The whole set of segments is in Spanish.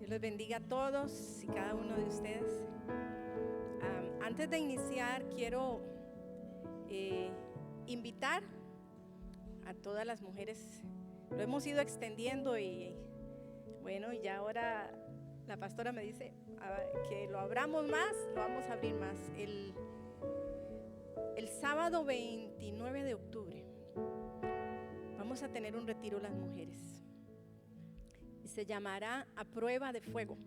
Dios les bendiga a todos y cada uno de ustedes. Antes de iniciar, quiero invitar a todas las mujeres. Lo hemos ido extendiendo y bueno, y ya ahora la pastora me dice que lo abramos más, lo vamos a abrir más. El sábado 29 de octubre vamos a tener un retiro las mujeres y se llamará A Prueba de Fuego.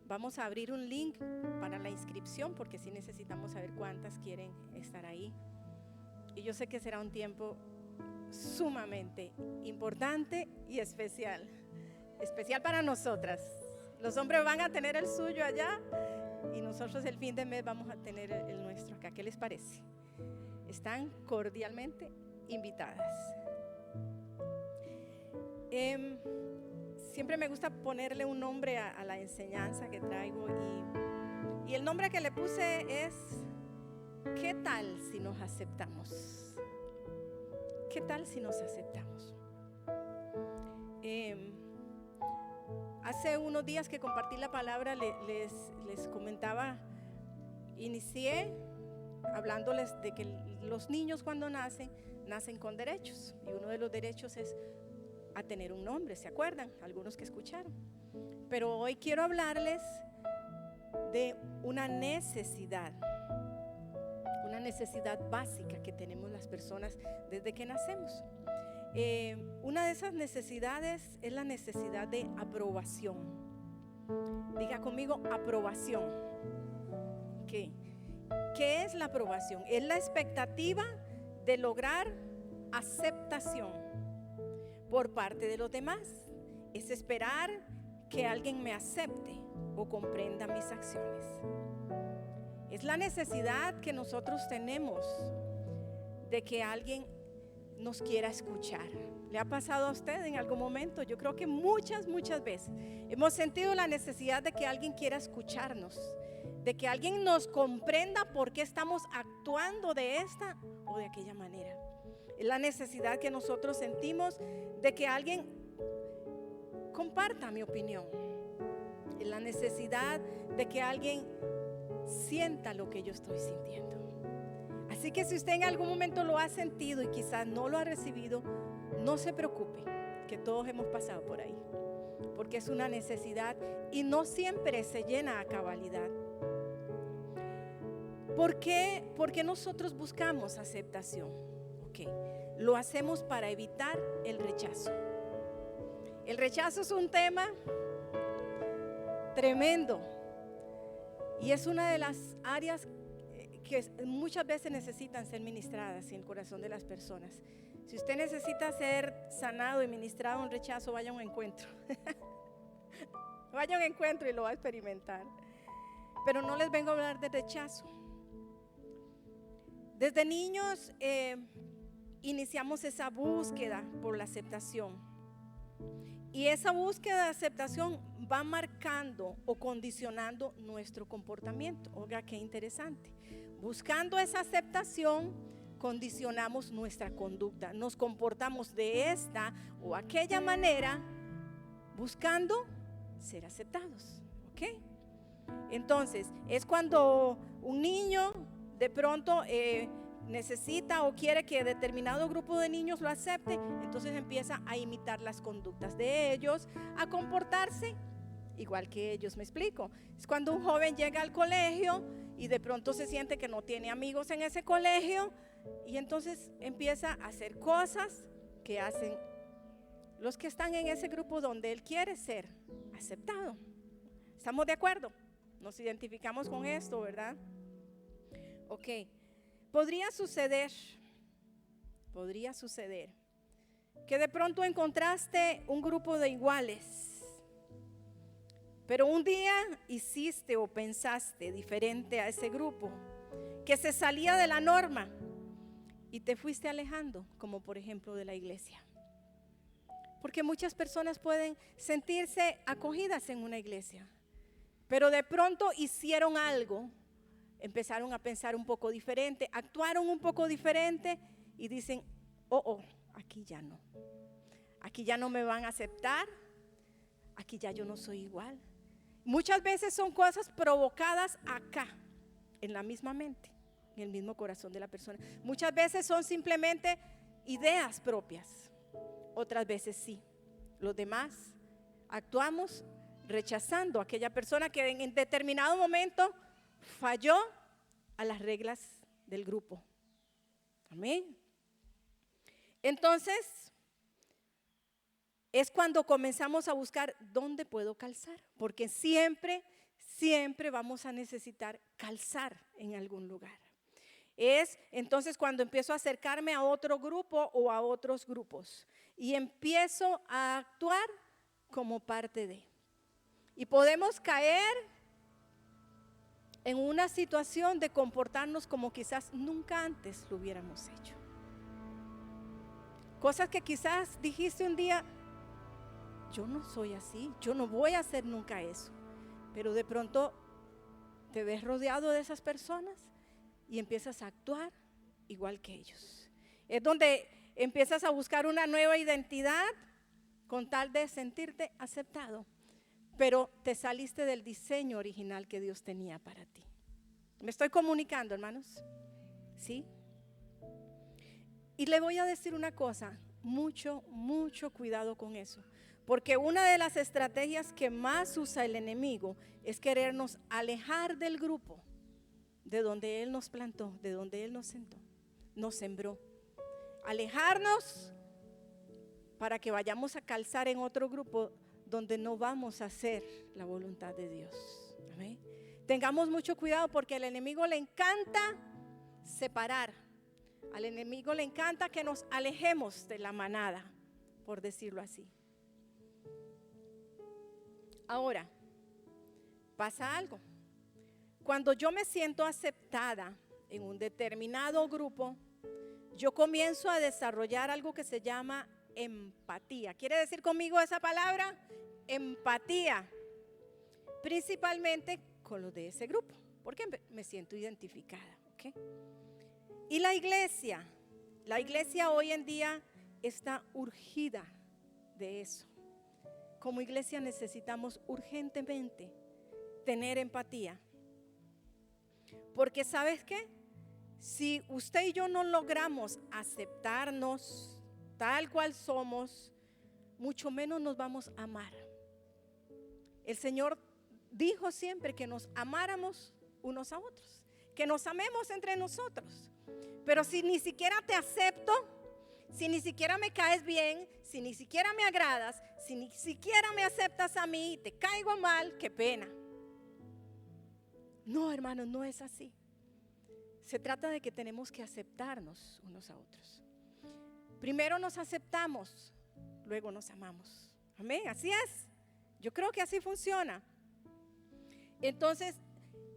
Vamos a abrir un link para la inscripción porque sí necesitamos saber cuántas quieren estar ahí. Y yo sé que será un tiempo sumamente importante y especial para nosotras. Los hombres van a tener el suyo allá y nosotros el fin de mes vamos a tener el nuestro acá. ¿Qué les parece? Están cordialmente invitadas. Siempre me gusta ponerle un nombre a la enseñanza que traigo y el nombre que le puse es ¿qué tal si nos aceptamos? ¿Qué tal si nos aceptamos? Hace unos días que compartí la palabra les comentaba, inicié hablándoles de que los niños cuando nacen con derechos y uno de los derechos es a tener un nombre, ¿se acuerdan? Algunos que escucharon. Pero hoy quiero hablarles de una necesidad básica que tenemos las personas desde que nacemos. Una de esas necesidades es la necesidad de aprobación. Diga conmigo, aprobación. ¿Qué es la aprobación? Es la expectativa de lograr aceptación por parte de los demás. Es esperar que alguien me acepte o comprenda mis acciones. Es la necesidad que nosotros tenemos de que alguien nos quiera escuchar. ¿Le ha pasado a usted en algún momento? Yo creo que muchas veces hemos sentido la necesidad de que alguien quiera escucharnos, de que alguien nos comprenda por qué estamos actuando de esta o de aquella manera. Es la necesidad que nosotros sentimos de que alguien comparta mi opinión. Es la necesidad de que alguien sienta lo que yo estoy sintiendo. Así que si usted en algún momento lo ha sentido y quizás no lo ha recibido, no se preocupe, que todos hemos pasado por ahí, porque es una necesidad y no siempre se llena a cabalidad. ¿Por qué? Porque nosotros buscamos aceptación. Lo hacemos para evitar el rechazo. El rechazo es un tema tremendo y es una de las áreas que muchas veces necesitan ser ministradas en el corazón de las personas. Si usted necesita ser sanado y ministrado un rechazo, vaya a un encuentro. Vaya a un encuentro y lo va a experimentar. Pero no les vengo a hablar de rechazo. Desde niños iniciamos esa búsqueda por la aceptación. Y esa búsqueda de aceptación va marcando o condicionando nuestro comportamiento. Oiga, qué interesante. Buscando esa aceptación, condicionamos nuestra conducta. Nos comportamos de esta o aquella manera, buscando ser aceptados. Entonces, es cuando un niño de pronto necesita o quiere que determinado grupo de niños lo acepte, entonces empieza a imitar las conductas de ellos, a comportarse igual que ellos. Me explico. Es cuando un joven llega al colegio y de pronto se siente que no tiene amigos en ese colegio y entonces empieza a hacer cosas que hacen los que están en ese grupo donde él quiere ser aceptado. ¿Estamos de acuerdo? Nos identificamos con esto, ¿verdad? Podría suceder que de pronto encontraste un grupo de iguales, pero un día hiciste o pensaste diferente a ese grupo, que se salía de la norma y te fuiste alejando, como por ejemplo de la iglesia. Porque muchas personas pueden sentirse acogidas en una iglesia, pero de pronto hicieron algo, empezaron a pensar un poco diferente, actuaron un poco diferente y dicen, aquí ya no me van a aceptar, aquí ya yo no soy igual. Muchas veces son cosas provocadas acá, en la misma mente, en el mismo corazón de la persona. Muchas veces son simplemente ideas propias, otras veces sí. Los demás actuamos rechazando a aquella persona que en determinado momento falló a las reglas del grupo. Amén. Entonces, es cuando comenzamos a buscar dónde puedo calzar, porque siempre vamos a necesitar calzar en algún lugar. Es entonces cuando empiezo a acercarme a otro grupo o a otros grupos y empiezo a actuar como parte de. Y podemos caer en una situación de comportarnos como quizás nunca antes lo hubiéramos hecho. Cosas que quizás dijiste un día, yo no soy así, yo no voy a hacer nunca eso. Pero de pronto te ves rodeado de esas personas y empiezas a actuar igual que ellos. Es donde empiezas a buscar una nueva identidad con tal de sentirte aceptado. Pero te saliste del diseño original que Dios tenía para ti. ¿Me estoy comunicando, hermanos? ¿Sí? Y le voy a decir una cosa, mucho cuidado con eso. Porque una de las estrategias que más usa el enemigo es querernos alejar del grupo, de donde Él nos plantó, de donde Él nos sentó, nos sembró. Alejarnos para que vayamos a calzar en otro grupo donde no vamos a hacer la voluntad de Dios. Amén. Tengamos mucho cuidado porque al enemigo le encanta separar. Al enemigo le encanta que nos alejemos de la manada, por decirlo así. Ahora, pasa algo. Cuando yo me siento aceptada en un determinado grupo, yo comienzo a desarrollar algo que se llama empatía. ¿Quiere decir conmigo esa palabra? Empatía. Principalmente con los de ese grupo, porque me siento identificada. ¿Okay? Y la iglesia hoy en día está urgida de eso. Como iglesia necesitamos urgentemente tener empatía. Porque ¿sabes qué? Si usted y yo no logramos aceptarnos tal cual somos, mucho menos nos vamos a amar. El Señor dijo siempre que nos amáramos unos a otros, que nos amemos entre nosotros. Pero si ni siquiera te acepto, si ni siquiera me caes bien, si ni siquiera me agradas, si ni siquiera me aceptas a mí y te caigo mal, qué pena. No, hermanos, no es así. Se trata de que tenemos que aceptarnos unos a otros. Primero nos aceptamos, luego nos amamos. Amén, así es. Yo creo que así funciona. Entonces,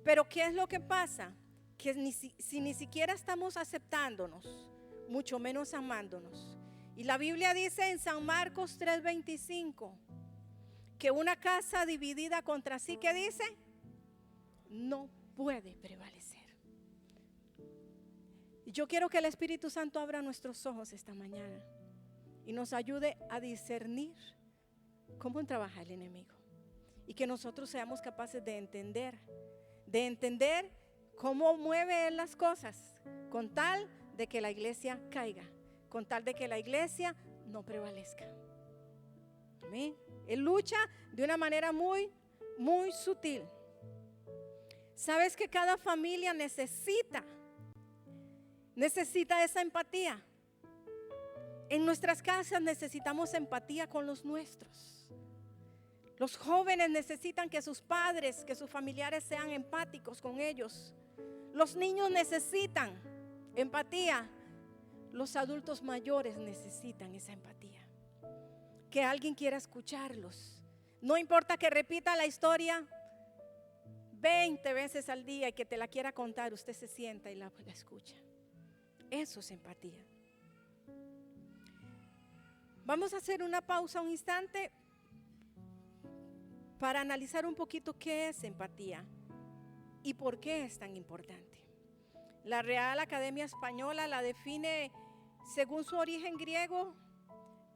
pero ¿qué es lo que pasa? Que si ni siquiera estamos aceptándonos, mucho menos amándonos. Y la Biblia dice en San Marcos 3:25 que una casa dividida contra sí, ¿qué dice? No puede prevalecer. Y yo quiero que el Espíritu Santo abra nuestros ojos esta mañana y nos ayude a discernir cómo trabaja el enemigo. Y que nosotros seamos capaces de entender cómo mueve él las cosas, con tal de que la iglesia caiga, con tal de que la iglesia no prevalezca. Amén. Él lucha de una manera muy sutil. ¿Sabes que cada familia necesita esa empatía? En nuestras casas necesitamos empatía con los nuestros. Los jóvenes necesitan que sus padres, que sus familiares sean empáticos con ellos. Los niños necesitan empatía. Los adultos mayores necesitan esa empatía. Que alguien quiera escucharlos. No importa que repita la historia 20 veces al día y que te la quiera contar, usted se sienta y la escucha. Eso es empatía. Vamos a hacer una pausa un instante para analizar un poquito qué es empatía y por qué es tan importante. La Real Academia Española la define según su origen griego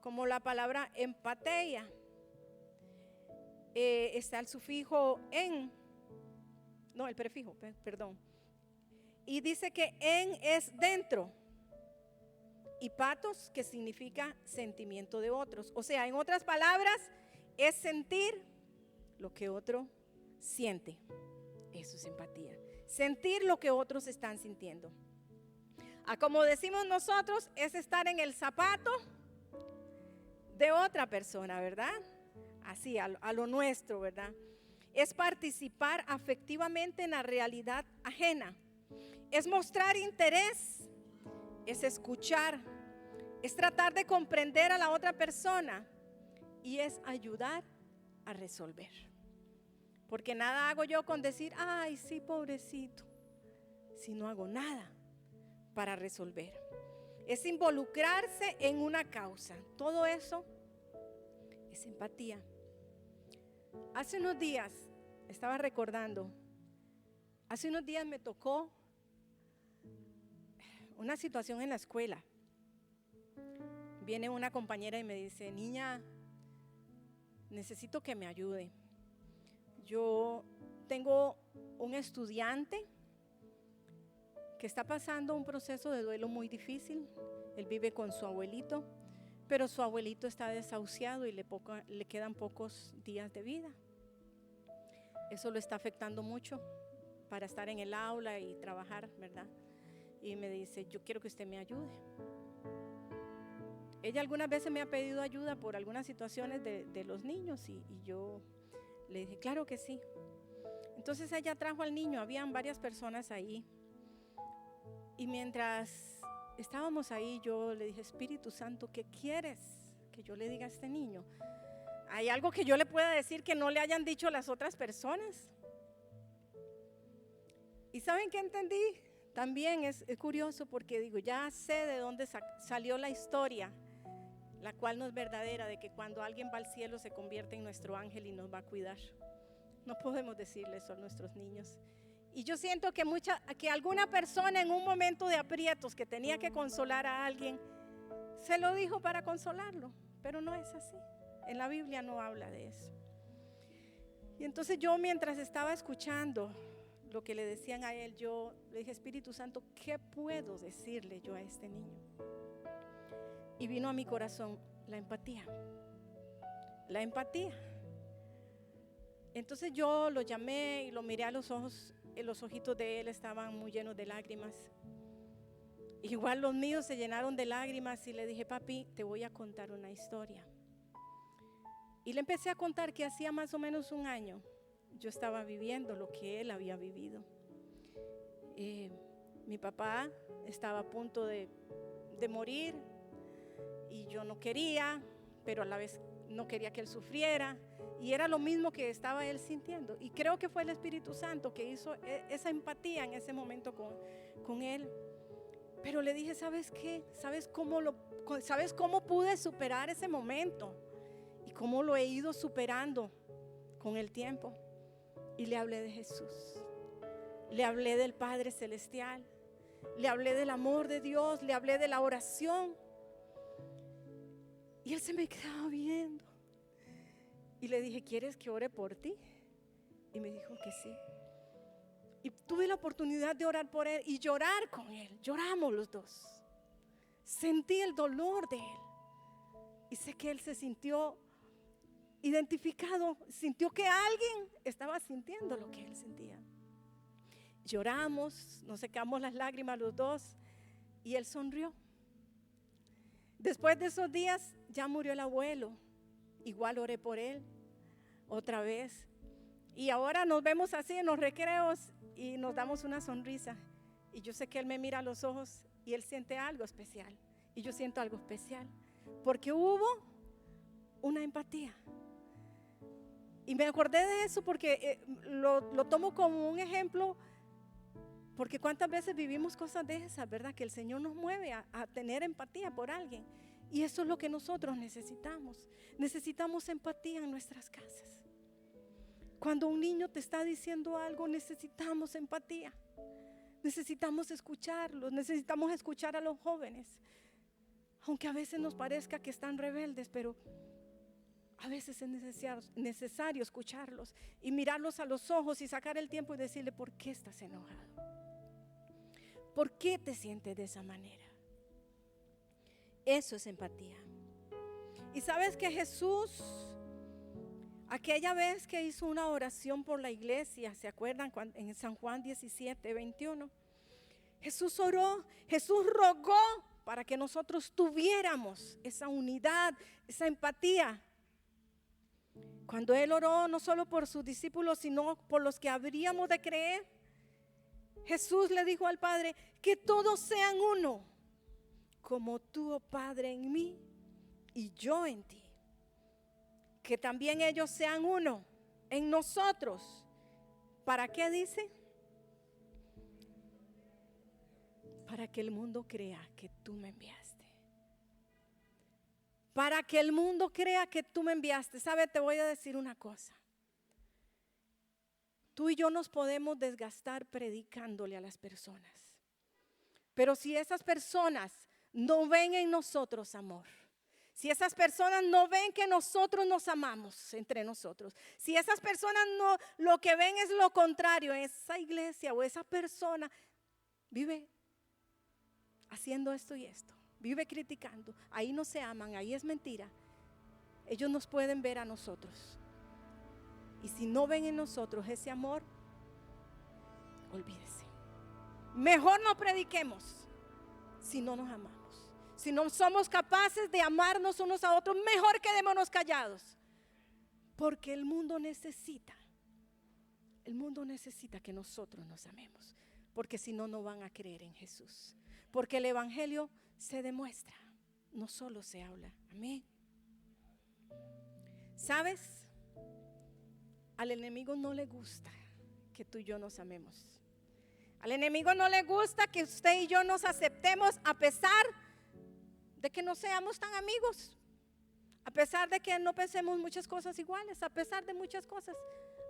como la palabra empateia. está el sufijo en, no, el prefijo, perdón. Y dice que en es dentro. Y patos, que significa sentimiento de otros. O sea, en otras palabras, es sentir lo que otro siente. Eso es empatía. Sentir lo que otros están sintiendo. Como decimos nosotros, es estar en el zapato de otra persona, ¿verdad? Así, a lo nuestro, ¿verdad? Es participar afectivamente en la realidad ajena. Es mostrar interés. Es escuchar. Es tratar de comprender a la otra persona. Y es ayudar a resolver. Porque nada hago yo con decir, ay, sí, pobrecito, si no hago nada para resolver. Es involucrarse en una causa. Todo eso es empatía. Hace unos días, estaba recordando, hace unos días me tocó una situación en la escuela. Viene una compañera y me dice, niña, necesito que me ayude. Yo tengo un estudiante que está pasando un proceso de duelo muy difícil. Él vive con su abuelito, pero su abuelito está desahuciado y le quedan pocos días de vida. Eso lo está afectando mucho para estar en el aula y trabajar, ¿verdad? Y me dice, yo quiero que usted me ayude. Ella algunas veces me ha pedido ayuda por algunas situaciones de los niños y yo le dije, claro que sí. Entonces ella trajo al niño, habían varias personas ahí. Y mientras estábamos ahí, yo le dije, Espíritu Santo, ¿qué quieres que yo le diga a este niño? ¿Hay algo que yo le pueda decir que no le hayan dicho las otras personas? ¿Y saben qué entendí? También es curioso porque digo, ya sé de dónde salió la historia, la cual no es verdadera, de que cuando alguien va al cielo se convierte en nuestro ángel y nos va a cuidar. No podemos decirle eso a nuestros niños. Y yo siento que alguna persona en un momento de aprietos que tenía que consolar a alguien, se lo dijo para consolarlo, pero no es así. En la Biblia no habla de eso. Y entonces yo, mientras estaba escuchando lo que le decían a él, yo le dije, Espíritu Santo, ¿qué puedo decirle yo a este niño? Y vino a mi corazón la empatía. La empatía. Entonces yo lo llamé y lo miré a los ojos. Los ojitos de él estaban muy llenos de lágrimas. Igual los míos se llenaron de lágrimas y le dije, papi, te voy a contar una historia. Y le empecé a contar que hacía más o menos un año yo estaba viviendo lo que él había vivido. Mi papá estaba a punto de morir y yo no quería, pero a la vez no quería que él sufriera. Y era lo mismo que estaba él sintiendo. Y creo que fue el Espíritu Santo que hizo esa empatía en ese momento con él. Pero le dije, ¿sabes qué? ¿Sabes cómo pude superar ese momento? Y cómo lo he ido superando con el tiempo. Y le hablé de Jesús. Le hablé del Padre Celestial. Le hablé del amor de Dios. Le hablé de la oración. Y él se me quedaba viendo. Y le dije, ¿quieres que ore por ti? Y me dijo que sí. Y tuve la oportunidad de orar por él y llorar con él. Lloramos los dos. Sentí el dolor de él. Y sé que él se sintió identificado. Sintió que alguien estaba sintiendo lo que él sentía. Lloramos, nos secamos las lágrimas los dos. Y él sonrió. Después de esos días ya murió el abuelo. Igual oré por él otra vez. Y ahora nos vemos así en los recreos y nos damos una sonrisa. Y yo sé que él me mira a los ojos y él siente algo especial. Y yo siento algo especial. Porque hubo una empatía. Y me acordé de eso porque lo tomo como un ejemplo. Porque cuántas veces vivimos cosas de esas, ¿verdad? Que el Señor nos mueve a tener empatía por alguien. Y eso es lo que nosotros necesitamos. Necesitamos empatía en nuestras casas. Cuando un niño te está diciendo algo, necesitamos empatía. Necesitamos escucharlos, necesitamos escuchar a los jóvenes. Aunque a veces nos parezca que están rebeldes, pero A veces es necesario escucharlos y mirarlos a los ojos y sacar el tiempo y decirle: ¿por qué estás enojado? ¿Por qué te sientes de esa manera? Eso es empatía. Y sabes que Jesús, aquella vez que hizo una oración por la iglesia, ¿se acuerdan? En San Juan 17, 21. Jesús oró, Jesús rogó para que nosotros tuviéramos esa unidad, esa empatía. Cuando Él oró no solo por sus discípulos, sino por los que habríamos de creer, Jesús le dijo al Padre: que todos sean uno, como tú, oh Padre, en mí y yo en ti. Que también ellos sean uno en nosotros. ¿Para qué dice? Para que el mundo crea que tú me enviaste. Para que el mundo crea que tú me enviaste. ¿Sabe? Te voy a decir una cosa. Tú y yo nos podemos desgastar predicándole a las personas. Pero si esas personas no ven en nosotros amor, si esas personas no ven que nosotros nos amamos entre nosotros, si esas personas no, lo que ven es lo contrario, esa iglesia o esa persona vive haciendo esto y esto, vive criticando, ahí no se aman, ahí es mentira. Ellos nos pueden ver a nosotros. Y si no ven en nosotros ese amor, olvídese. Mejor no prediquemos si no nos amamos. Si no somos capaces de amarnos unos a otros, mejor quedémonos callados. Porque el mundo necesita que nosotros nos amemos. Porque si no, no van a creer en Jesús. Porque el evangelio se demuestra, no solo se habla. Amén. ¿Sabes? Al enemigo no le gusta que tú y yo nos amemos. Al enemigo no le gusta que usted y yo nos aceptemos a pesar de que no seamos tan amigos, a pesar de que no pensemos muchas cosas iguales, a pesar de muchas cosas.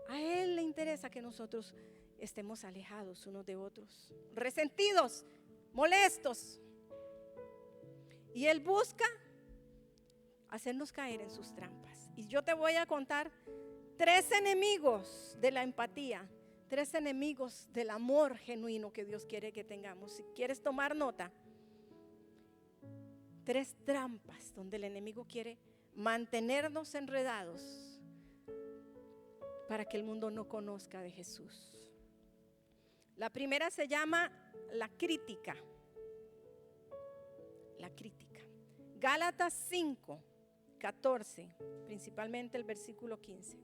A él le interesa que nosotros estemos alejados unos de otros, resentidos, molestos. Y él busca hacernos caer en sus trampas. Y yo te voy a contar 3 enemigos de la empatía, 3 enemigos del amor genuino que Dios quiere que tengamos. Si quieres tomar nota, 3 trampas donde el enemigo quiere mantenernos enredados para que el mundo no conozca de Jesús. La primera se llama la crítica. La crítica. Gálatas 5, 14, principalmente el versículo 15.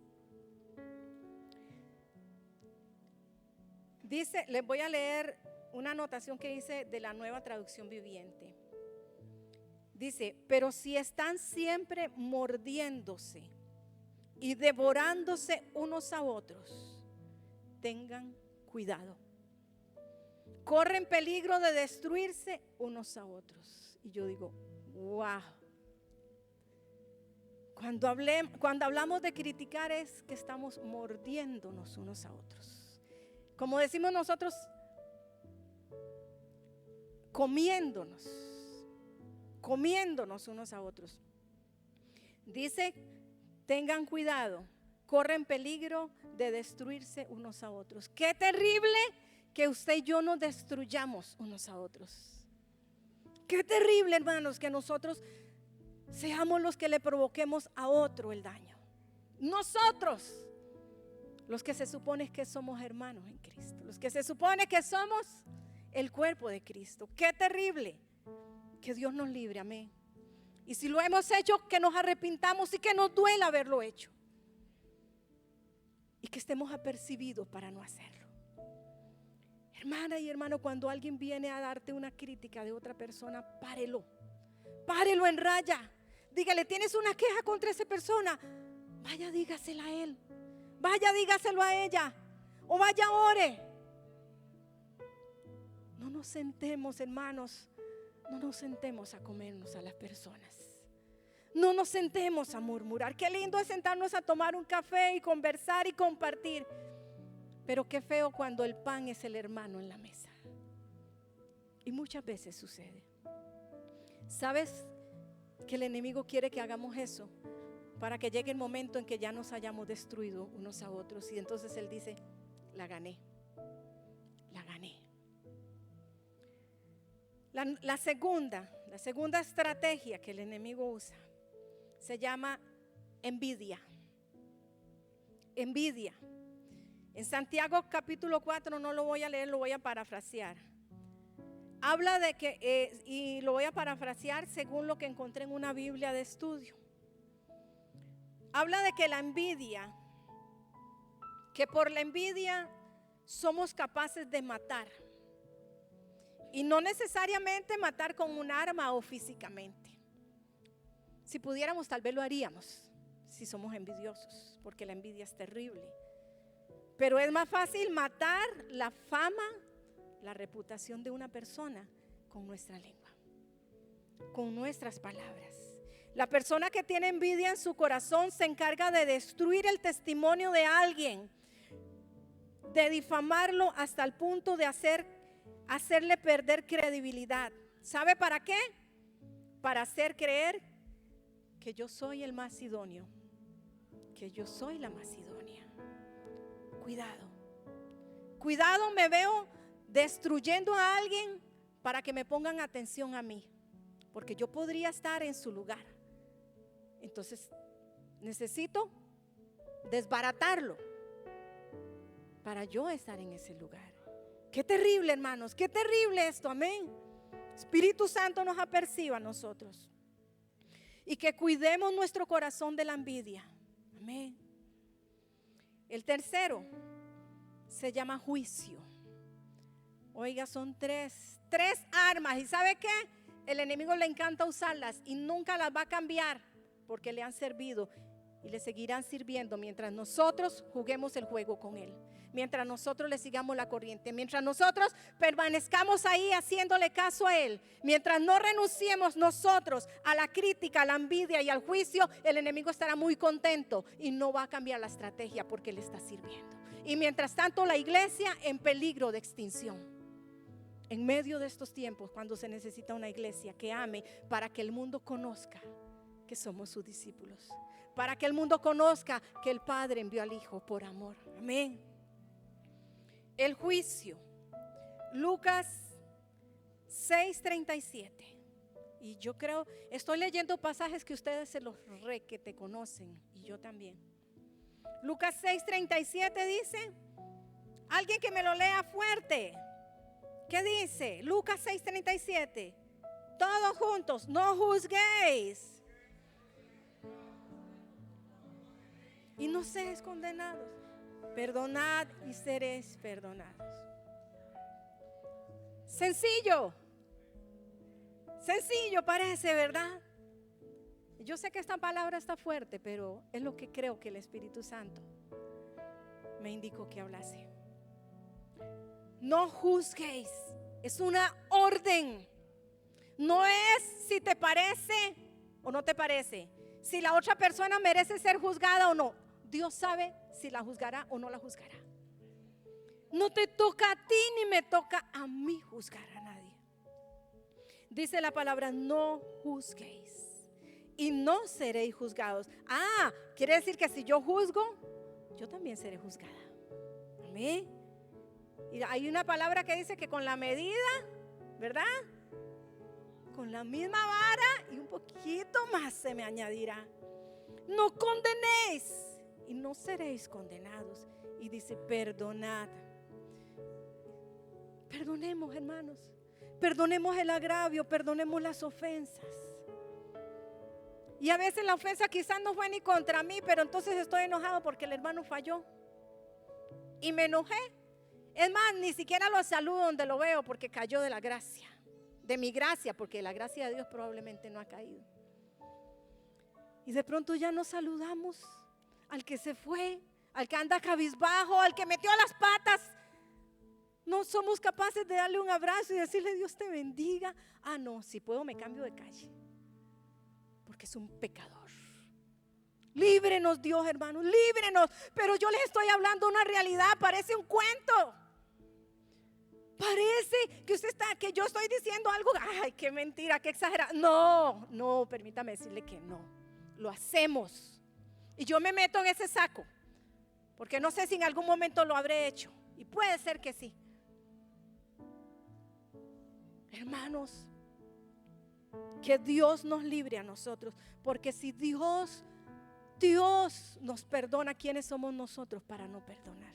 Dice, les voy a leer una anotación que hice de la Nueva Traducción Viviente. Dice: pero si están siempre mordiéndose y devorándose unos a otros, tengan cuidado. Corren peligro de destruirse unos a otros. Y yo digo, wow. Cuando hablamos de criticar es que estamos mordiéndonos unos a otros. Como decimos nosotros, comiéndonos unos a otros. Dice: tengan cuidado, corren peligro de destruirse unos a otros. Qué terrible que usted y yo nos destruyamos unos a otros. Qué terrible, hermanos, que nosotros seamos los que le provoquemos a otro el daño. Nosotros, los que se supone que somos hermanos en Cristo, los que se supone que somos el cuerpo de Cristo. Qué terrible. Que Dios nos libre, amén. Y si lo hemos hecho, que nos arrepintamos y que nos duela haberlo hecho. Y que estemos apercibidos para no hacerlo. Hermana y hermano, cuando alguien viene a darte una crítica de otra persona, párelo en raya. Dígale: tienes una queja contra esa persona, vaya, dígasela a él, vaya, dígaselo a ella, o vaya, ore. No nos sentemos, hermanos, no nos sentemos a comernos a las personas. No nos sentemos a murmurar. Qué lindo es sentarnos a tomar un café y conversar y compartir. Pero qué feo cuando el pan es el hermano en la mesa. Y muchas veces sucede. ¿Sabes que el enemigo quiere que hagamos eso? para que llegue el momento en que ya nos hayamos destruido unos a otros. Y entonces Él dice, la gané. La gané. La segunda estrategia que el enemigo usa se llama envidia. Envidia. En Santiago capítulo 4, no lo voy a leer, lo voy a parafrasear. Habla de que, y lo voy a parafrasear según lo que encontré en una Biblia de estudio. Habla de que la envidia, que por la envidia somos capaces de matar. Y no necesariamente matar con un arma o físicamente. Si pudiéramos, tal vez lo haríamos, si somos envidiosos, porque la envidia es terrible. Pero es más fácil matar la fama, la reputación de una persona con nuestra lengua, con nuestras palabras. La persona que tiene envidia en su corazón se encarga de destruir el testimonio de alguien, de difamarlo hasta el punto de hacerle perder credibilidad. ¿Sabe para qué? Para hacer creer que yo soy el más idóneo, que yo soy la más idónea. Cuidado, me veo destruyendo a alguien para que me pongan atención a mí, porque yo podría estar en su lugar. Entonces necesito desbaratarlo para yo estar en ese lugar. Qué terrible, hermanos, qué terrible esto, amén. Espíritu Santo nos aperciba a nosotros y que cuidemos nuestro corazón de la envidia, amén. El tercero se llama juicio. Oiga, son tres armas, y ¿sabe qué? El enemigo le encanta usarlas y nunca las va a cambiar, porque le han servido y le seguirán sirviendo mientras nosotros juguemos el juego con él, mientras nosotros le sigamos la corriente, mientras nosotros permanezcamos ahí haciéndole caso a él, mientras no renunciemos nosotros a la crítica, a la envidia y al juicio, el enemigo estará muy contento y no va a cambiar la estrategia porque le está sirviendo. Y mientras tanto la iglesia en peligro de extinción. En medio de estos tiempos, cuando se necesita una iglesia que ame, para que el mundo conozca que somos sus discípulos, para que el mundo conozca que el Padre envió al Hijo por amor, amén. El juicio, Lucas 6:37. Y yo creo, estoy leyendo pasajes que ustedes se los requete conocen, y yo también. Lucas 6:37 dice, alguien que me lo lea fuerte. ¿Qué dice? Lucas 6:37. Todos juntos, no juzguéis y no seáis condenados. Perdonad y seréis perdonados. Sencillo parece, ¿verdad? Yo sé que esta palabra está fuerte, pero es lo que creo que el Espíritu Santo me indicó que hablase. No juzguéis, es una orden. No es si te parece o no te parece, si la otra persona merece ser juzgada o no. Dios sabe si la juzgará o no la juzgará. No te toca a ti ni me toca a mí juzgar a nadie. Dice la palabra, no juzguéis y no seréis juzgados. Quiere decir que si yo juzgo, yo también seré juzgada. Amén. Y hay una palabra que dice que con la medida, ¿verdad? Con la misma vara y un poquito más se me añadirá. No condenéis y no seréis condenados. Y dice, perdonad. Perdonemos, hermanos. Perdonemos el agravio, perdonemos las ofensas. Y a veces la ofensa quizás no fue ni contra mí, pero entonces estoy enojado porque el hermano falló. Y me enojé. Es más, ni siquiera lo saludo donde lo veo porque cayó de la gracia. De mi gracia, porque la gracia de Dios probablemente no ha caído. Y de pronto ya no saludamos al que se fue, al que anda cabizbajo, al que metió las patas. No somos capaces de darle un abrazo y decirle Dios te bendiga. No, si puedo me cambio de calle, porque es un pecador. Líbrenos Dios, hermanos, líbrenos. Pero yo les estoy hablando una realidad, parece un cuento. Parece que yo estoy diciendo algo, ay, qué mentira, qué exagerado. No, permítame decirle que no. Lo hacemos Y yo me meto en ese saco, porque no sé si en algún momento lo habré hecho. Y puede ser que sí. Hermanos, que Dios nos libre a nosotros. Porque si Dios nos perdona, ¿quiénes somos nosotros para no perdonar?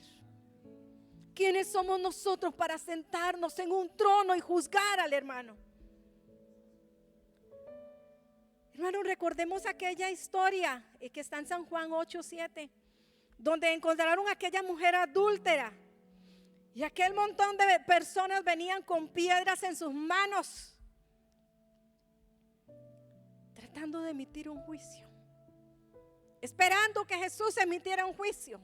¿Quiénes somos nosotros para sentarnos en un trono y juzgar al hermano? Hermano, recordemos aquella historia que está en San Juan 8:7, donde encontraron a aquella mujer adúltera. Y aquel montón de personas venían con piedras en sus manos, tratando de emitir un juicio, esperando que Jesús emitiera un juicio.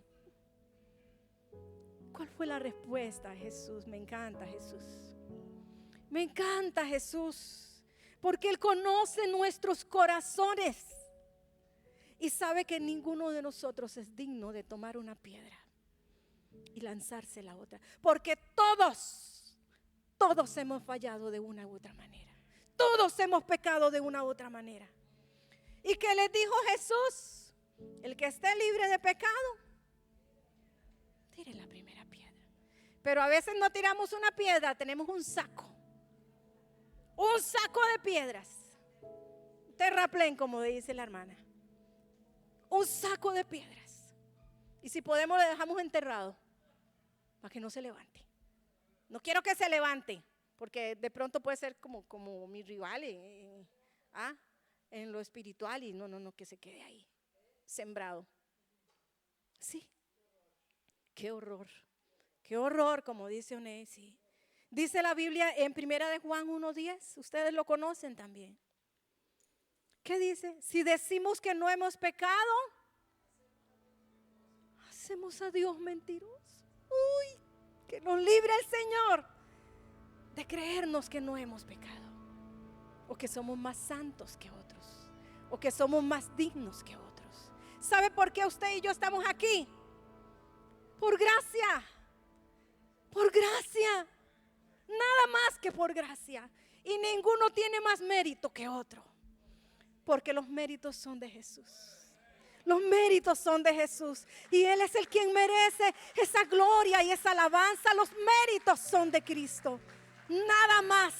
¿Cuál fue la respuesta de Jesús? Me encanta Jesús. Me encanta Jesús, porque Él conoce nuestros corazones y sabe que ninguno de nosotros es digno de tomar una piedra y lanzarse la otra, porque todos hemos fallado de una u otra manera. Todos hemos pecado de una u otra manera. ¿Y qué les dijo Jesús? El que esté libre de pecado, tire la primera piedra. Pero a veces no tiramos una piedra, tenemos un saco de piedras, terraplén, como dice la hermana, un saco de piedras. Y si podemos, le dejamos enterrado para que no se levante. No quiero que se levante, porque de pronto puede ser como mi rival en lo espiritual, y no, que se quede ahí sembrado. Sí, qué horror, como dice Onesi. Dice la Biblia en 1 de Juan 1:10, ustedes lo conocen también. ¿Qué dice? Si decimos que no hemos pecado, hacemos a Dios mentiroso. Uy, que nos libre el Señor de creernos que no hemos pecado, o que somos más santos que otros, o que somos más dignos que otros. ¿Sabe por qué usted y yo estamos aquí? Por gracia. Por gracia. Nada más que por gracia. Y ninguno tiene más mérito que otro, porque los méritos son de Jesús. Los méritos son de Jesús, y Él es el quien merece esa gloria y esa alabanza. Los méritos son de Cristo. Nada más.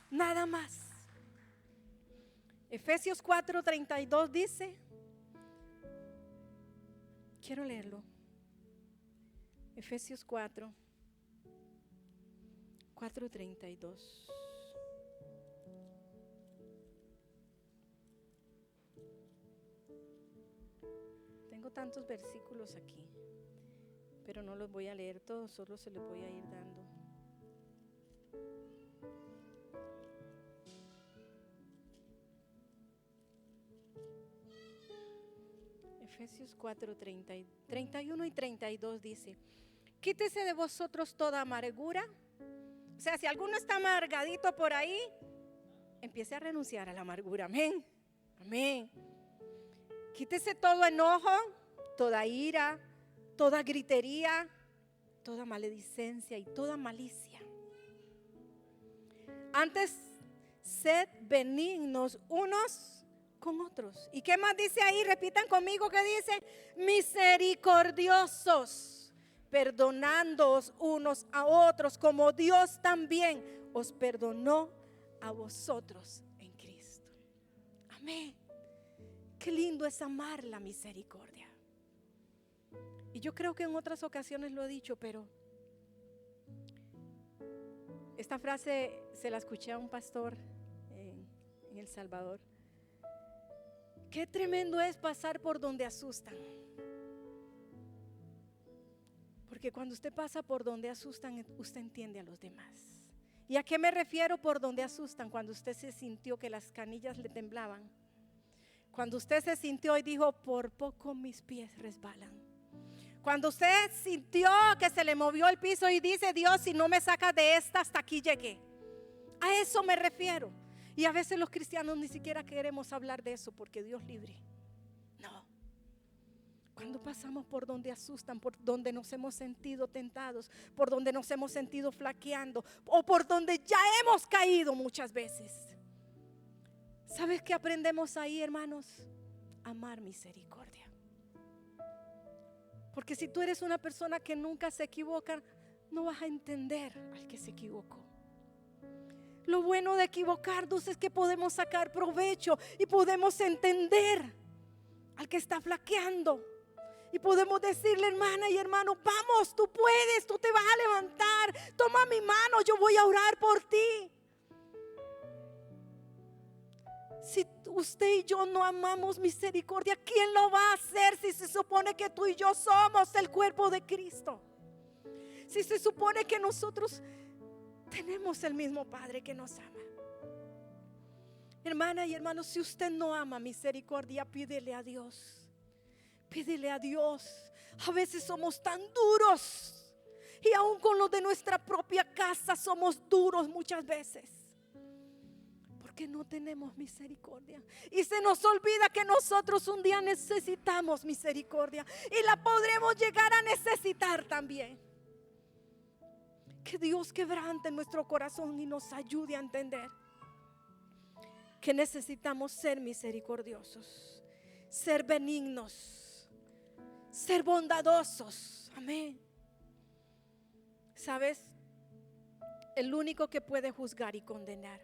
Nada más. Efesios 4:32 dice, quiero leerlo. Efesios 4:32. Tengo tantos versículos aquí, pero no los voy a leer todos, solo se los voy a ir dando. Efesios 4:31 y 32 dice: quítese de vosotros toda amargura. O sea, si alguno está amargadito por ahí, empiece a renunciar a la amargura. Amén. Amén. Quítese todo enojo, toda ira, toda gritería, toda maledicencia y toda malicia. Antes, sed benignos unos con otros. ¿Y qué más dice ahí? Repitan conmigo, ¿qué dice? Misericordiosos, perdonándoos unos a otros, como Dios también os perdonó a vosotros en Cristo. Amén. Qué lindo es amar la misericordia. Y yo creo que en otras ocasiones lo he dicho, pero esta frase se la escuché a un pastor en El Salvador. Qué tremendo es pasar por donde asustan. Porque cuando usted pasa por donde asustan, usted entiende a los demás. ¿Y a qué me refiero por donde asustan? Cuando usted se sintió que las canillas le temblaban. Cuando usted se sintió y dijo, por poco mis pies resbalan. Cuando usted sintió que se le movió el piso y dice, Dios, si no me sacas de esta, hasta aquí llegué. A eso me refiero. Y a veces los cristianos ni siquiera queremos hablar de eso, porque Dios libre. No. Cuando pasamos por donde asustan, por donde nos hemos sentido tentados, por donde nos hemos sentido flaqueando, o por donde ya hemos caído muchas veces. ¿Sabes qué aprendemos ahí, hermanos? amar misericordia. Porque si tú eres una persona que nunca se equivoca, no vas a entender al que se equivocó. Lo bueno de equivocarnos es que podemos sacar provecho y podemos entender al que está flaqueando. Y podemos decirle, hermana y hermano, vamos, tú puedes, tú te vas a levantar, toma mi mano, yo voy a orar por ti. Si usted y yo no amamos misericordia, ¿quién lo va a hacer si se supone que tú y yo somos el cuerpo de Cristo? Si se supone que nosotros tenemos el mismo Padre que nos ama. Hermana y hermano, si usted no ama misericordia, pídele a Dios. Pídele a Dios. A veces somos tan duros, y aún con los de nuestra propia casa somos duros muchas veces, porque no tenemos misericordia. Y se nos olvida que nosotros un día necesitamos misericordia, y la podremos llegar a necesitar también. Que Dios quebrante nuestro corazón y nos ayude a entender que necesitamos ser misericordiosos, ser benignos, ser bondadosos. Amén. ¿Sabes? El único que puede juzgar y condenar,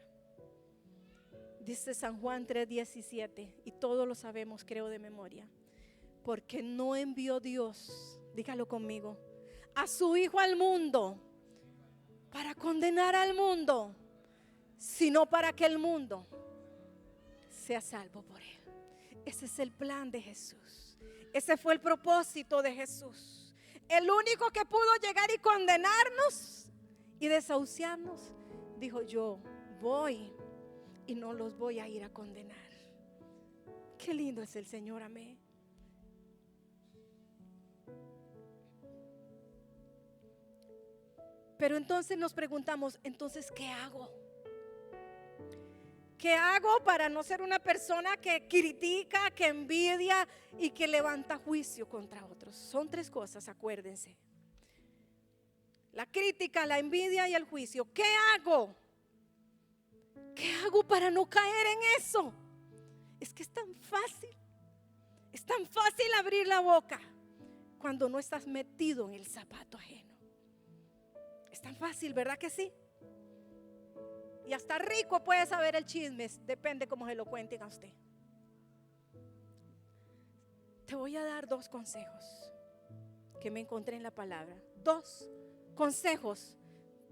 dice San Juan 3:17, y todos lo sabemos, creo de memoria, porque no envió Dios, dígalo conmigo, a su Hijo al mundo para condenar al mundo, sino para que el mundo sea salvo por él. Ese es el plan de Jesús. Ese fue el propósito de Jesús. El único que pudo llegar y condenarnos y desahuciarnos, dijo: yo voy y no los voy a ir a condenar. Qué lindo es el Señor, amén. Pero entonces nos preguntamos, entonces, ¿qué hago? ¿Qué hago para no ser una persona que critica, que envidia y que levanta juicio contra otros? Son tres cosas, acuérdense: la crítica, la envidia y el juicio. ¿Qué hago? ¿Qué hago para no caer en eso? Es que es tan fácil. Es tan fácil abrir la boca cuando no estás metido en el zapato ajeno. Es tan fácil, ¿verdad que sí? Y hasta rico puede saber el chisme, depende cómo se lo cuenten a usted. Te voy a dar 2 consejos que me encontré en la palabra. 2 consejos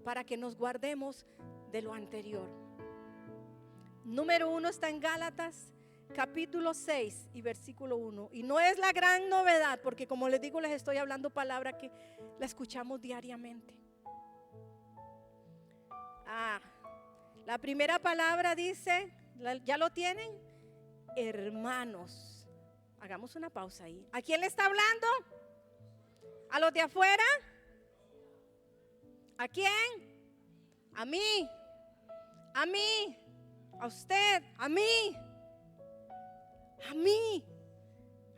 para que nos guardemos de lo anterior. Número 1 está en Gálatas capítulo 6 y versículo 1. Y no es la gran novedad, porque como les digo, les estoy hablando palabra que la escuchamos diariamente. La primera palabra dice, ¿ya lo tienen? Hermanos. Hagamos una pausa ahí. ¿A quién le está hablando? ¿A los de afuera? ¿A quién? A mí. A mí. A usted. A mí. A mí.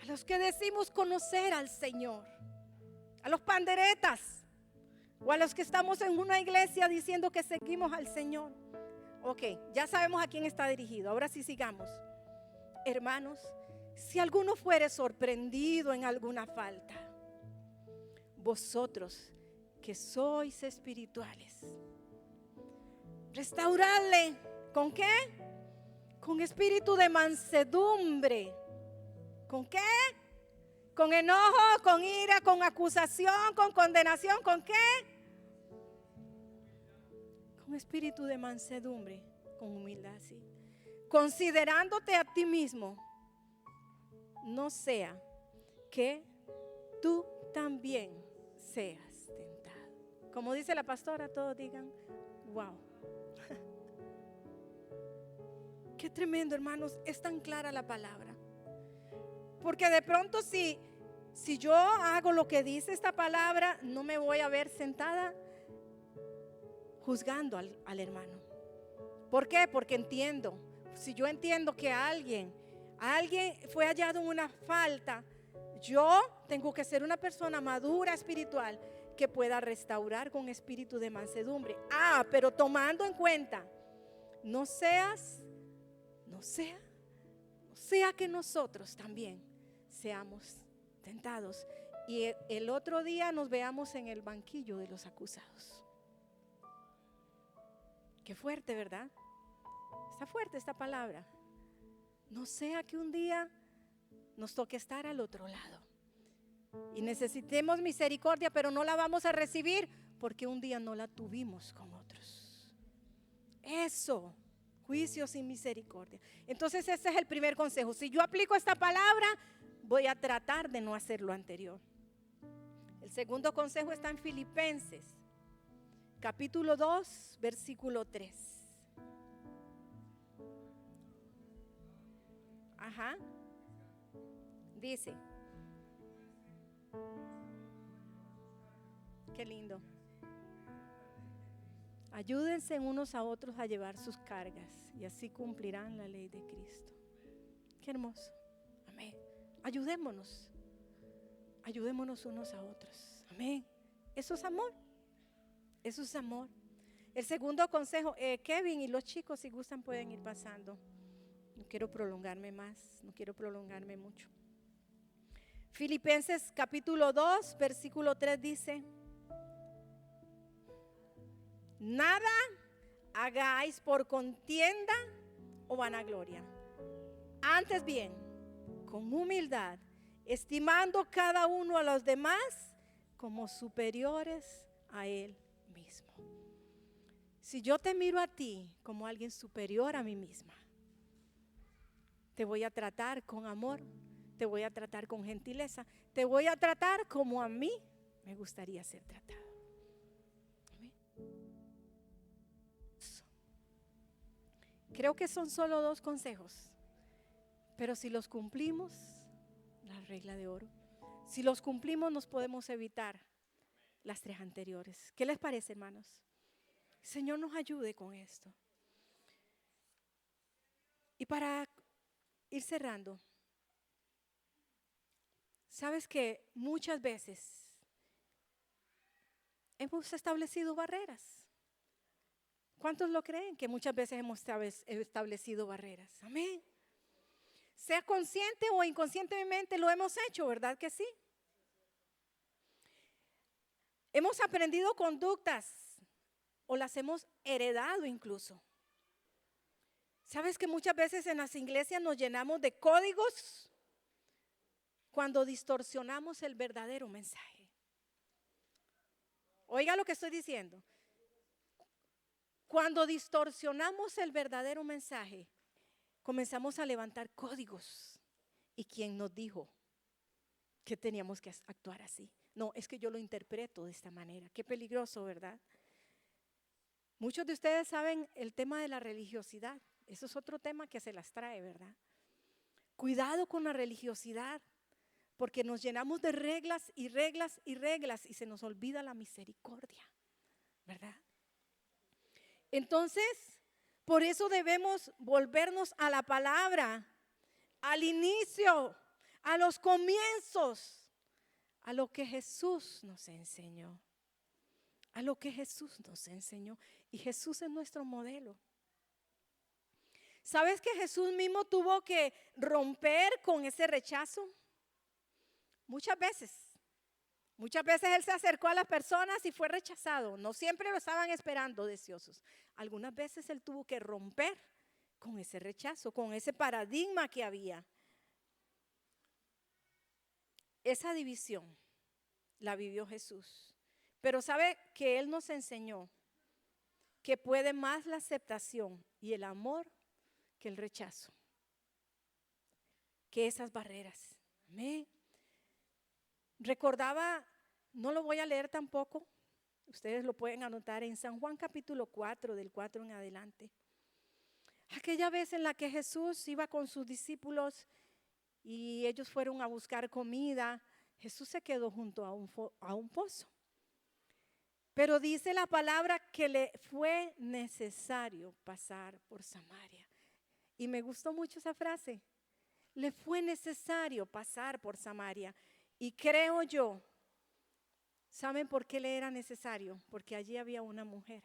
A los que decimos conocer al Señor. A los panderetas. O a los que estamos en una iglesia diciendo que seguimos al Señor. Ok, ya sabemos a quién está dirigido. Ahora sí sigamos. Hermanos, si alguno fuere sorprendido en alguna falta, vosotros que sois espirituales, restauradle. ¿Con qué? Con espíritu de mansedumbre. ¿Con qué? Con enojo, con ira, con acusación, con condenación. ¿Con qué? Con espíritu de mansedumbre, con humildad, sí. Considerándote a ti mismo, no sea que tú también seas tentado. Como dice la pastora, todos digan, wow. Qué tremendo, hermanos, es tan clara la palabra. Porque de pronto si yo hago lo que dice esta palabra, no me voy a ver sentada juzgando al hermano. ¿Por qué? Porque entiendo. Si yo entiendo que alguien fue hallado en una falta, yo tengo que ser una persona madura espiritual que pueda restaurar con espíritu de mansedumbre. Pero tomando en cuenta, no sea sea que nosotros también seamos tentados y el otro día nos veamos en el banquillo de los acusados. Qué fuerte, ¿verdad? Está fuerte esta palabra. No sea que un día nos toque estar al otro lado y necesitemos misericordia, pero no la vamos a recibir porque un día no la tuvimos con otros. Eso, juicio sin misericordia. Entonces ese es el primer consejo. Si yo aplico esta palabra, voy a tratar de no hacer lo anterior. El segundo consejo está en Filipenses, capítulo 2, versículo 3. Ajá. Dice, qué lindo. Ayúdense unos a otros a llevar sus cargas y así cumplirán la ley de Cristo. Qué hermoso. Amén. Ayudémonos unos a otros. Amén. Eso es amor. Eso es amor. El segundo consejo, Kevin y los chicos, si gustan, pueden ir pasando. No quiero prolongarme más, no quiero prolongarme mucho. Filipenses capítulo 2, versículo 3 dice: nada hagáis por contienda o vanagloria, antes bien, con humildad, estimando cada uno a los demás como superiores a él mismo. Si yo te miro a ti como alguien superior a mí misma, te voy a tratar con amor, te voy a tratar con gentileza, te voy a tratar como a mí me gustaría ser tratado. ¿Amén? Creo que son solo 2 consejos, pero si los cumplimos, la regla de oro, si los cumplimos nos podemos evitar las 3 anteriores. ¿Qué les parece, hermanos? El Señor nos ayude con esto. Y para ir cerrando, sabes que muchas veces hemos establecido barreras. ¿Cuántos lo creen? Que muchas veces hemos establecido barreras. Amén. Sea consciente o inconscientemente lo hemos hecho, ¿verdad que sí? Hemos aprendido conductas o las hemos heredado incluso. ¿Sabes que muchas veces en las iglesias nos llenamos de códigos cuando distorsionamos el verdadero mensaje? Oiga lo que estoy diciendo. Cuando distorsionamos el verdadero mensaje, comenzamos a levantar códigos. ¿Y quién nos dijo que teníamos que actuar así? No, es que yo lo interpreto de esta manera. Qué peligroso, ¿verdad? Muchos de ustedes saben el tema de la religiosidad. Eso es otro tema que se las trae, ¿verdad? Cuidado con la religiosidad, porque nos llenamos de reglas y reglas y reglas y se nos olvida la misericordia, ¿verdad? Entonces, por eso debemos volvernos a la palabra, al inicio, a los comienzos, a lo que Jesús nos enseñó. A lo que Jesús nos enseñó. Y Jesús es nuestro modelo. ¿Sabes que Jesús mismo tuvo que romper con ese rechazo? Muchas veces Él se acercó a las personas y fue rechazado. No siempre lo estaban esperando deseosos. Algunas veces Él tuvo que romper con ese rechazo, con ese paradigma que había. Esa división la vivió Jesús. Pero sabe que Él nos enseñó que puede más la aceptación y el amor que el rechazo, que esas barreras. Amén. Recordaba, no lo voy a leer tampoco, ustedes lo pueden anotar en San Juan capítulo 4, del 4 en adelante. Aquella vez en la que Jesús iba con sus discípulos y ellos fueron a buscar comida, Jesús se quedó junto a un pozo. Pero dice la palabra que le fue necesario pasar por Samaria. Y me gustó mucho esa frase. Le fue necesario pasar por Samaria. Y creo yo, ¿saben por qué le era necesario? Porque allí había una mujer.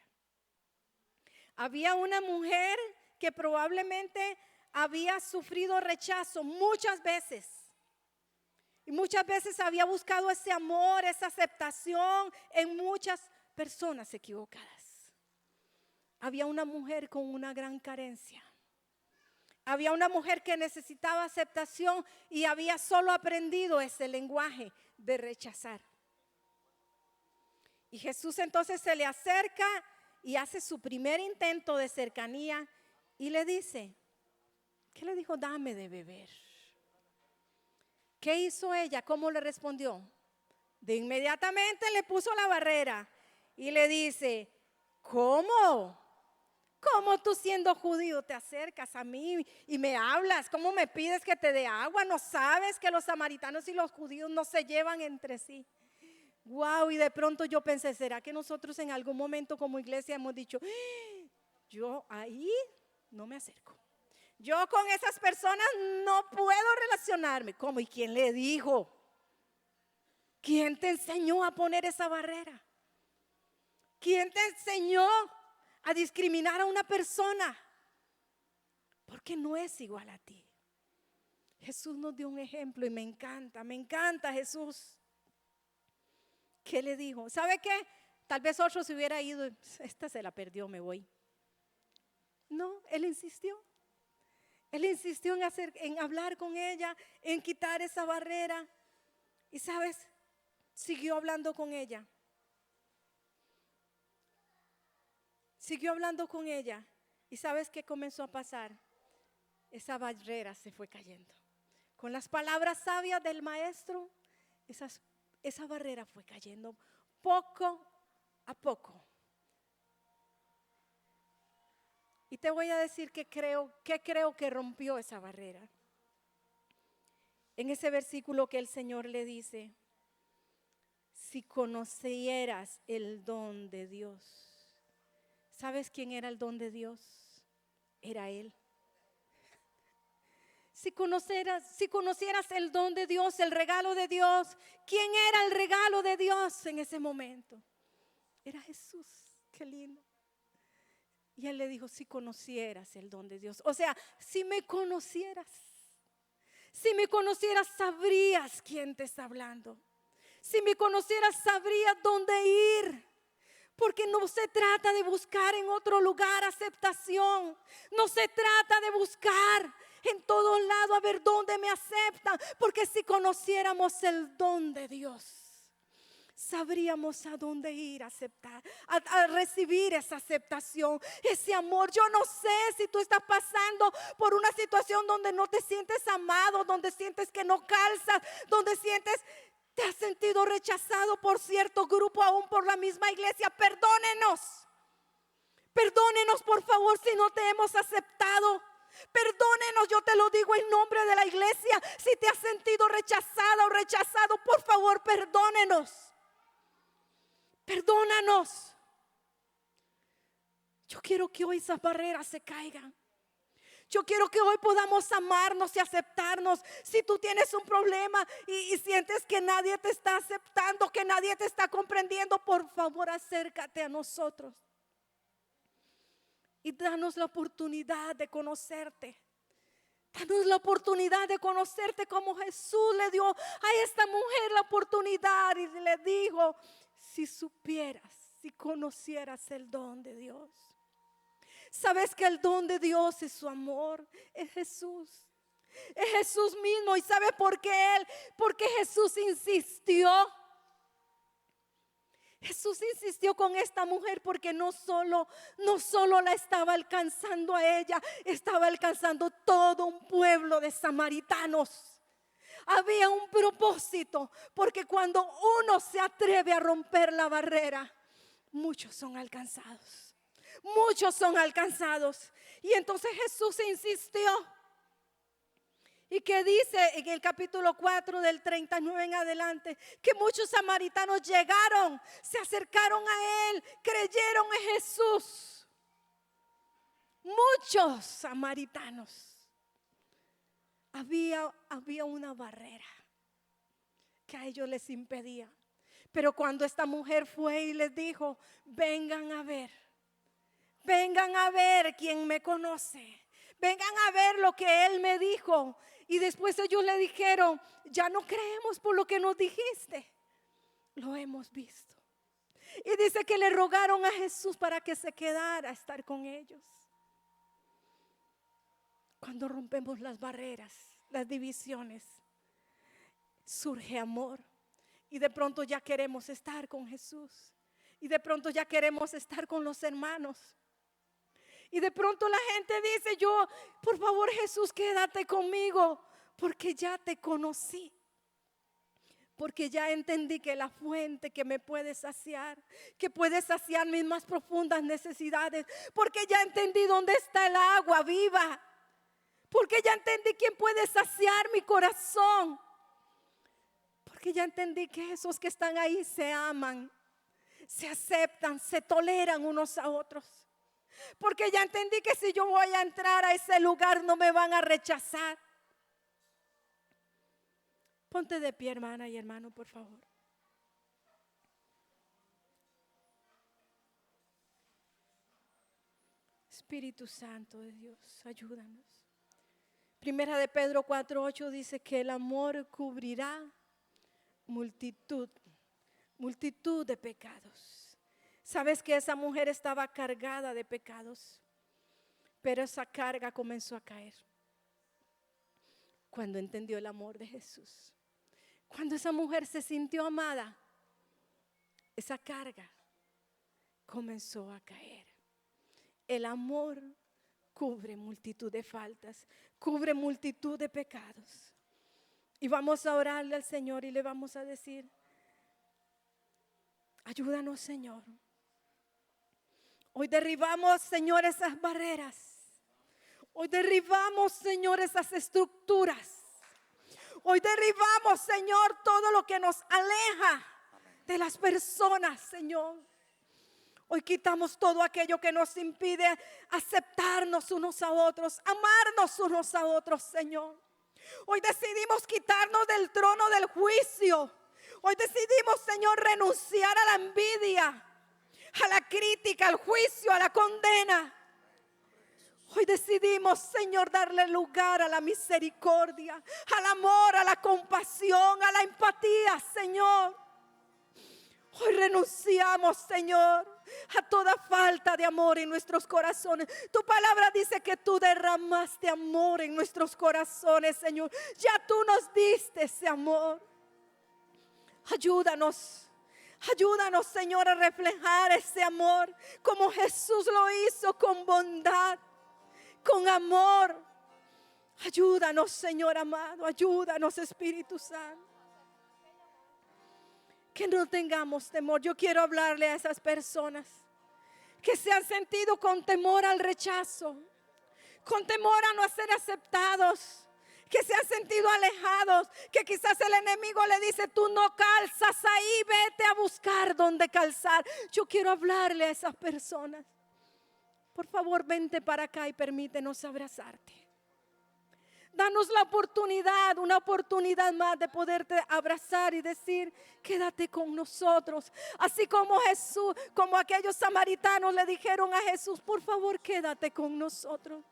Había una mujer que probablemente había sufrido rechazo muchas veces. Y muchas veces había buscado ese amor, esa aceptación en muchas personas equivocadas. Había una mujer con una gran carencia. Había una mujer que necesitaba aceptación y había solo aprendido ese lenguaje de rechazar. Y Jesús entonces se le acerca y hace su primer intento de cercanía y le dice, ¿qué le dijo? Dame de beber. ¿Qué hizo ella? ¿Cómo le respondió? De inmediatamente le puso la barrera y le dice, ¿cómo? ¿Cómo tú siendo judío te acercas a mí y me hablas? ¿Cómo me pides que te dé agua? ¿No sabes que los samaritanos y los judíos no se llevan entre sí? Wow, y de pronto yo pensé, ¿será que nosotros en algún momento como iglesia hemos dicho, yo ahí no me acerco? Yo con esas personas no puedo relacionarme. ¿Cómo? ¿Y quién le dijo? ¿Quién te enseñó a poner esa barrera? ¿Quién te enseñó a discriminar a una persona? Porque no es igual a ti. Jesús nos dio un ejemplo y me encanta Jesús. ¿Qué le dijo? ¿Sabe qué? Tal vez otro se hubiera ido, esta se la perdió, me voy. No, Él insistió. Él insistió en hablar con ella, en quitar esa barrera. Y sabes, siguió hablando con ella. Siguió hablando con ella. ¿Y sabes qué comenzó a pasar? Esa barrera se fue cayendo. Con las palabras sabias del maestro, esa barrera fue cayendo poco a poco. Y te voy a decir que creo que rompió esa barrera. En ese versículo que el Señor le dice, si conocieras el don de Dios. ¿Sabes quién era el don de Dios? Era Él. Si conocieras el don de Dios, el regalo de Dios, ¿quién era el regalo de Dios en ese momento? Era Jesús. Qué lindo. Y Él le dijo, si conocieras el don de Dios. O sea, si me conocieras, sabrías quién te está hablando. Si me conocieras, sabrías dónde ir. Porque no se trata de buscar en otro lugar aceptación. No se trata de buscar en todo lado a ver dónde me aceptan. Porque si conociéramos el don de Dios, sabríamos a dónde ir a aceptar, a recibir esa aceptación, ese amor. Yo no sé si tú estás pasando por una situación donde no te sientes amado, donde sientes que no calzas, donde te has sentido rechazado por cierto grupo, aún por la misma iglesia. Perdónenos por favor si no te hemos aceptado. Perdónenos, yo te lo digo en nombre de la iglesia. Si te has sentido rechazada o rechazado, por favor, perdónenos. Perdónanos. Yo quiero que hoy esas barreras se caigan. Yo quiero que hoy podamos amarnos y aceptarnos. Si tú tienes un problema y sientes que nadie te está aceptando, que nadie te está comprendiendo, por favor acércate a nosotros y danos la oportunidad de conocerte. Danos la oportunidad de conocerte como Jesús le dio a esta mujer la oportunidad y le dijo, si supieras, si conocieras el don de Dios. Sabes que el don de Dios es su amor, es Jesús. Es Jesús mismo. ¿Y sabe por qué Él? Porque Jesús insistió. Jesús insistió con esta mujer porque no solo la estaba alcanzando a ella, estaba alcanzando todo un pueblo de samaritanos. Había un propósito, porque cuando uno se atreve a romper la barrera, muchos son alcanzados. Muchos son alcanzados. Y entonces Jesús insistió. Y que dice en el capítulo 4 del 39 en adelante, que muchos samaritanos llegaron, se acercaron a Él, creyeron en Jesús. Muchos samaritanos. Había una barrera que a ellos les impedía. Pero cuando esta mujer fue y les dijo, vengan a ver quién me conoce. Vengan a ver lo que Él me dijo. Y después ellos le dijeron, ya no creemos por lo que nos dijiste. Lo hemos visto. Y dice que le rogaron a Jesús para que se quedara a estar con ellos. Cuando rompemos las barreras, las divisiones, surge amor. Y de pronto ya queremos estar con Jesús. Y de pronto ya queremos estar con los hermanos. Y de pronto la gente dice, yo, por favor Jesús, quédate conmigo, porque ya te conocí. Porque ya entendí que la fuente que me puede saciar, que puede saciar mis más profundas necesidades. Porque ya entendí dónde está el agua viva. Porque ya entendí quién puede saciar mi corazón. Porque ya entendí que esos que están ahí se aman, se aceptan, se toleran unos a otros. Porque ya entendí que si yo voy a entrar a ese lugar no me van a rechazar. Ponte de pie, hermana y hermano, por favor. Espíritu Santo de Dios, ayúdanos. Primera de Pedro 4:8 dice que el amor cubrirá multitud de pecados. Sabes que esa mujer estaba cargada de pecados, pero esa carga comenzó a caer cuando entendió el amor de Jesús. Cuando esa mujer se sintió amada, esa carga comenzó a caer. El amor cubre multitud de faltas, cubre multitud de pecados. Y vamos a orarle al Señor y le vamos a decir, ayúdanos, Señor. Hoy derribamos, Señor, esas barreras. Hoy derribamos, Señor, esas estructuras. Hoy derribamos, Señor, todo lo que nos aleja de las personas, Señor. Hoy quitamos todo aquello que nos impide aceptarnos unos a otros, amarnos unos a otros, Señor. Hoy decidimos quitarnos del trono del juicio. Hoy decidimos, Señor, renunciar a la envidia, a la crítica, al juicio, a la condena. Hoy decidimos, Señor, darle lugar a la misericordia, al amor, a la compasión, a la empatía, Señor. Hoy renunciamos, Señor, a toda falta de amor en nuestros corazones. Tu palabra dice que tú derramaste amor en nuestros corazones, Señor. Ya tú nos diste ese amor. Ayúdanos, Señor, a reflejar ese amor como Jesús lo hizo, con bondad, con amor. Ayúdanos, Señor amado, ayúdanos, Espíritu Santo. Que no tengamos temor. Yo quiero hablarle a esas personas que se han sentido con temor al rechazo, con temor a no ser aceptados, que se han sentido alejados, que quizás el enemigo le dice, tú no calzas ahí, vete a buscar dónde calzar. Yo quiero hablarle a esas personas. Por favor, vente para acá y permítenos abrazarte. Danos la oportunidad, una oportunidad más de poderte abrazar y decir, quédate con nosotros. Así como Jesús, como aquellos samaritanos le dijeron a Jesús, por favor, quédate con nosotros.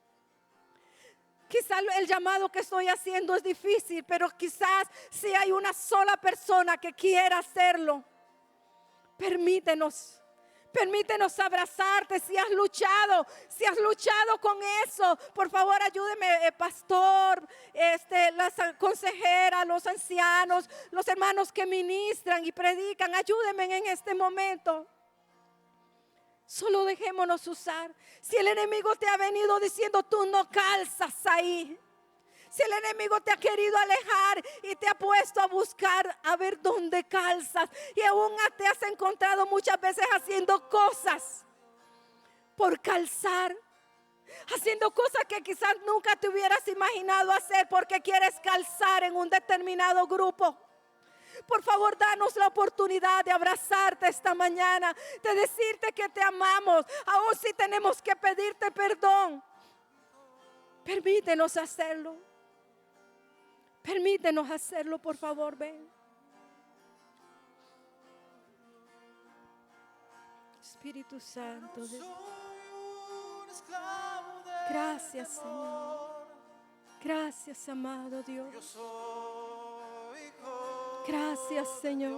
Quizás el llamado que estoy haciendo es difícil, pero quizás si hay una sola persona que quiera hacerlo, permítenos abrazarte. Si has luchado con eso, por favor ayúdeme, pastor, las consejeras, los ancianos, los hermanos que ministran y predican, ayúdenme en este momento. Solo dejémonos usar. Si el enemigo te ha venido diciendo, tú no calzas ahí. Si el enemigo te ha querido alejar y te ha puesto a buscar a ver dónde calzas, y aún te has encontrado muchas veces haciendo cosas por calzar, haciendo cosas que quizás nunca te hubieras imaginado hacer porque quieres calzar en un determinado grupo. Por favor, danos la oportunidad de abrazarte esta mañana, de decirte que te amamos, aun si tenemos que pedirte perdón. Permítenos hacerlo. Permítenos hacerlo, por favor, ven. Espíritu Santo. Soy un esclavo de Gracias, Señor. Gracias, amado Dios. Gracias, Señor.